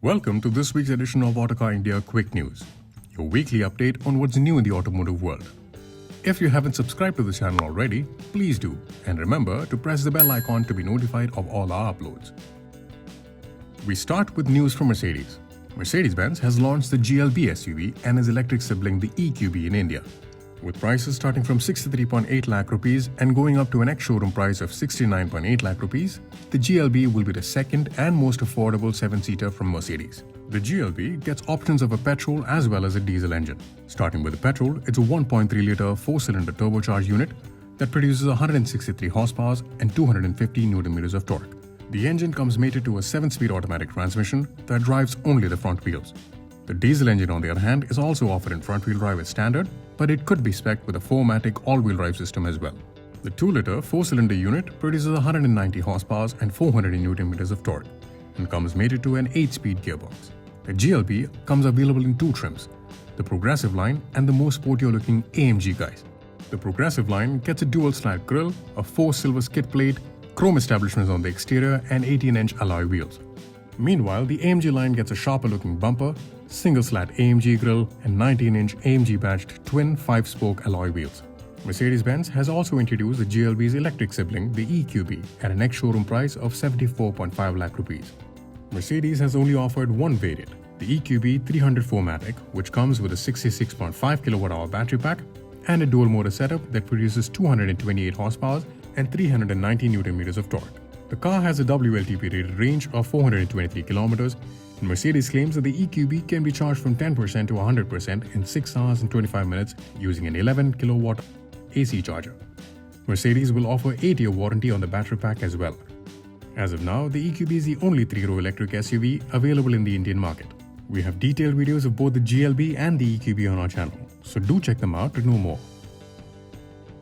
Welcome to this week's edition of Autocar India Quick News, your weekly update on what's new in the automotive world. If you haven't subscribed to the channel already, please do, and remember to press the bell icon to be notified of all our uploads. We start with news from Mercedes. Mercedes-Benz has launched the GLB SUV and its electric sibling the EQB in India. With prices starting from 63.8 lakh rupees and going up to an ex-showroom price of 69.8 lakh rupees, the GLB will be the second and most affordable 7-seater from Mercedes. The GLB gets options of a petrol as well as a diesel engine. Starting with the petrol, it's a 1.3-litre 4-cylinder turbocharged unit that produces 163 horsepower and 250 Nm of torque. The engine comes mated to a 7-speed automatic transmission that drives only the front wheels. The diesel engine, on the other hand, is also offered in front-wheel drive as standard, but it could be spec'd with a 4MATIC all-wheel drive system as well. The 2-litre 4-cylinder unit produces 190 horsepower and 400 Nm of torque and comes mated to an 8-speed gearbox. The GLB comes available in two trims, the Progressive line and the more sportier-looking AMG guise. The Progressive line gets a dual-slat grille, a 4-silver skid plate, chrome establishments on the exterior and 18-inch alloy wheels. Meanwhile, the AMG line gets a sharper-looking bumper, single-slat AMG grille and 19-inch AMG-badged twin 5-spoke alloy wheels. Mercedes-Benz has also introduced the GLB's electric sibling, the EQB, at an ex-showroom price of 74.5 lakh rupees. Mercedes has only offered one variant, the EQB 300 4MATIC, which comes with a 66.5 kWh battery pack and a dual-motor setup that produces 228 horsepower and 390 Nm of torque. The car has a WLTP-rated range of 423 km, and Mercedes claims that the EQB can be charged from 10% to 100% in 6 hours and 25 minutes using an 11 kW AC charger. Mercedes will offer 8-year warranty on the battery pack as well. As of now, the EQB is the only 3-row electric SUV available in the Indian market. We have detailed videos of both the GLB and the EQB on our channel, so do check them out to know more.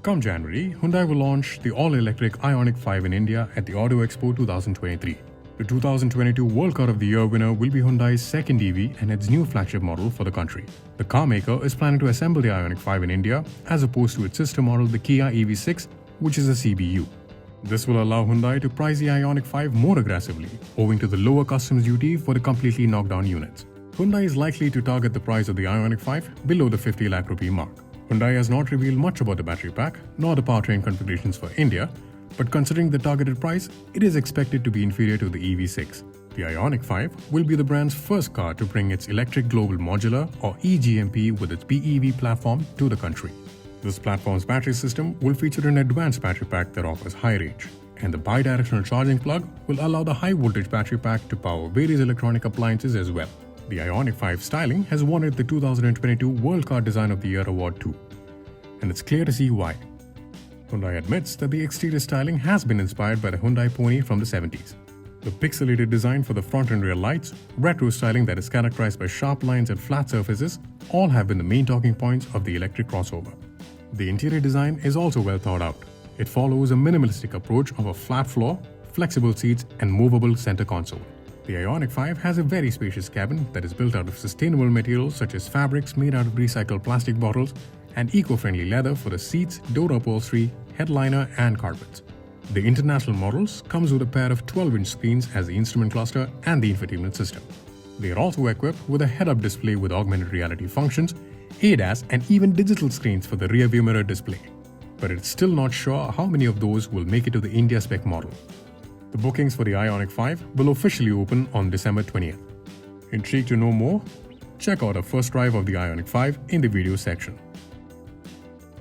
Come January, Hyundai will launch the all-electric Ioniq 5 in India at the Auto Expo 2023. The 2022 World Car of the Year winner will be Hyundai's second EV and its new flagship model for the country. The car maker is planning to assemble the Ioniq 5 in India as opposed to its sister model, the Kia EV6, which is a CBU. This will allow Hyundai to price the Ioniq 5 more aggressively, owing to the lower customs duty for the completely knocked-down units. Hyundai is likely to target the price of the Ioniq 5 below the 50 lakh rupee mark. Hyundai has not revealed much about the battery pack nor the powertrain configurations for India, but considering the targeted price, it is expected to be inferior to the EV6. The Ioniq 5 will be the brand's first car to bring its Electric Global Modular or eGMP with its BEV platform to the country. This platform's battery system will feature an advanced battery pack that offers high range, and the bi-directional charging plug will allow the high-voltage battery pack to power various electronic appliances as well. The Ioniq 5 styling has won it the 2022 World Car Design of the Year award too, and it's clear to see why. Hyundai admits that the exterior styling has been inspired by the Hyundai Pony from the 70s. The pixelated design for the front and rear lights, retro styling that is characterized by sharp lines and flat surfaces, all have been the main talking points of the electric crossover. The interior design is also well thought out. It follows a minimalistic approach of a flat floor, flexible seats and movable center console. The Ioniq 5 has a very spacious cabin that is built out of sustainable materials such as fabrics made out of recycled plastic bottles and eco-friendly leather for the seats, door upholstery, headliner and carpets. The international models comes with a pair of 12-inch screens as the instrument cluster and the infotainment system. They are also equipped with a head-up display with augmented reality functions, ADAS and even digital screens for the rear-view mirror display. But it's still not sure how many of those will make it to the India spec model. The bookings for the Ioniq 5 will officially open on December 20th. Intrigued to know more? Check out a first drive of the Ioniq 5 in the video section.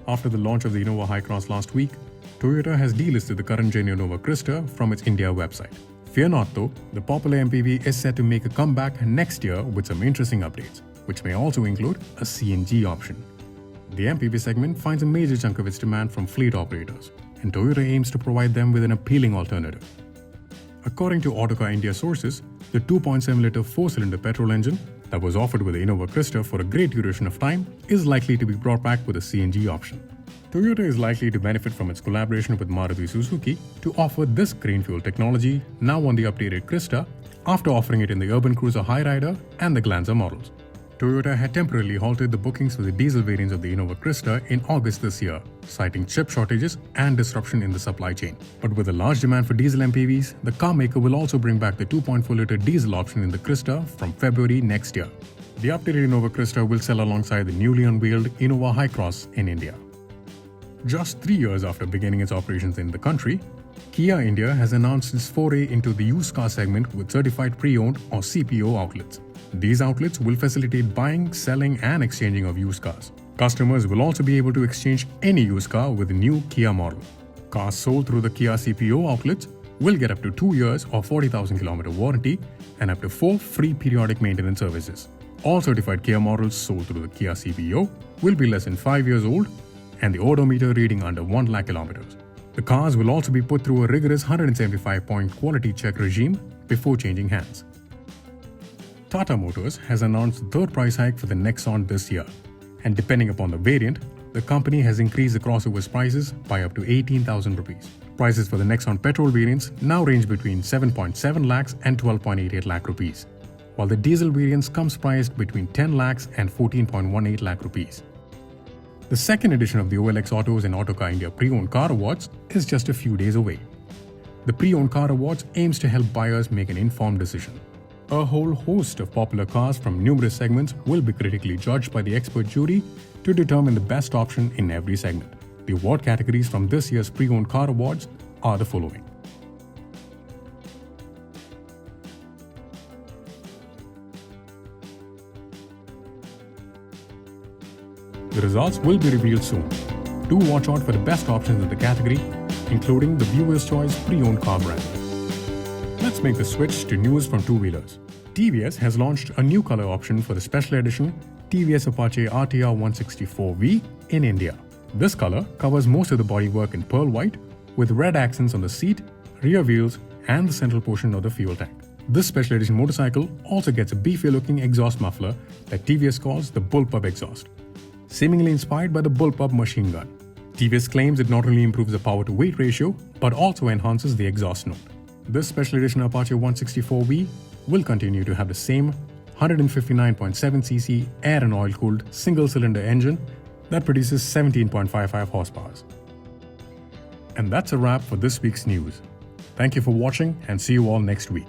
After the launch of the Innova Hycross last week, Toyota has delisted the current-gen Innova Crysta from its India website. Fear not though, the popular MPV is set to make a comeback next year with some interesting updates, which may also include a CNG option. The MPV segment finds a major chunk of its demand from fleet operators, and Toyota aims to provide them with an appealing alternative. According to Autocar India sources, the 2.7-litre 4-cylinder petrol engine that was offered with the Innova Crysta for a great duration of time is likely to be brought back with a CNG option. Toyota is likely to benefit from its collaboration with Maruti Suzuki to offer this green fuel technology now on the updated Crysta after offering it in the Urban Cruiser Highrider and the Glanzer models. Toyota had temporarily halted the bookings for the diesel variants of the Innova Crysta in August this year, citing chip shortages and disruption in the supply chain. But with a large demand for diesel MPVs, the car maker will also bring back the 2.4-litre diesel option in the Crysta from February next year. The updated Innova Crysta will sell alongside the newly unveiled Innova Hi-Cross in India. Just 3 years after beginning its operations in the country, Kia India has announced its foray into the used car segment with certified pre-owned or CPO outlets. These outlets will facilitate buying, selling and exchanging of used cars. Customers will also be able to exchange any used car with a new Kia model. Cars sold through the Kia CPO outlets will get up to 2 years or 40,000 km warranty and up to 4 free periodic maintenance services. All certified Kia models sold through the Kia CPO will be less than 5 years old and the odometer reading under 1 lakh kilometers. The cars will also be put through a rigorous 175-point quality check regime before changing hands. Tata Motors has announced the third price hike for the Nexon this year, and depending upon the variant, the company has increased the crossover's prices by up to 18,000 rupees. Prices for the Nexon petrol variants now range between 7.7 lakhs and 12.88 lakh rupees, while the diesel variants comes priced between 10 lakhs and 14.18 lakh rupees. The second edition of the OLX Autos and Autocar India Pre-Owned Car Awards is just a few days away. The Pre-Owned Car Awards aims to help buyers make an informed decision. A whole host of popular cars from numerous segments will be critically judged by the expert jury to determine the best option in every segment. The award categories from this year's Pre-Owned Car Awards are the following. The results will be revealed soon. Do watch out for the best options in the category, including the Viewer's Choice Pre-Owned Car brand. Let's make the switch to news from two-wheelers. TVS has launched a new color option for the special edition TVS Apache RTR 164V in India. This color covers most of the bodywork in pearl white with red accents on the seat, rear wheels and the central portion of the fuel tank. This special edition motorcycle also gets a beefy-looking exhaust muffler that TVS calls the Bullpup exhaust, seemingly inspired by the Bullpup machine gun. TVS claims it not only improves the power-to-weight ratio but also enhances the exhaust note. This special edition Apache 164V will continue to have the same 159.7cc air and oil-cooled single-cylinder engine that produces 17.55 horsepower. And that's a wrap for this week's news. Thank you for watching and see you all next week.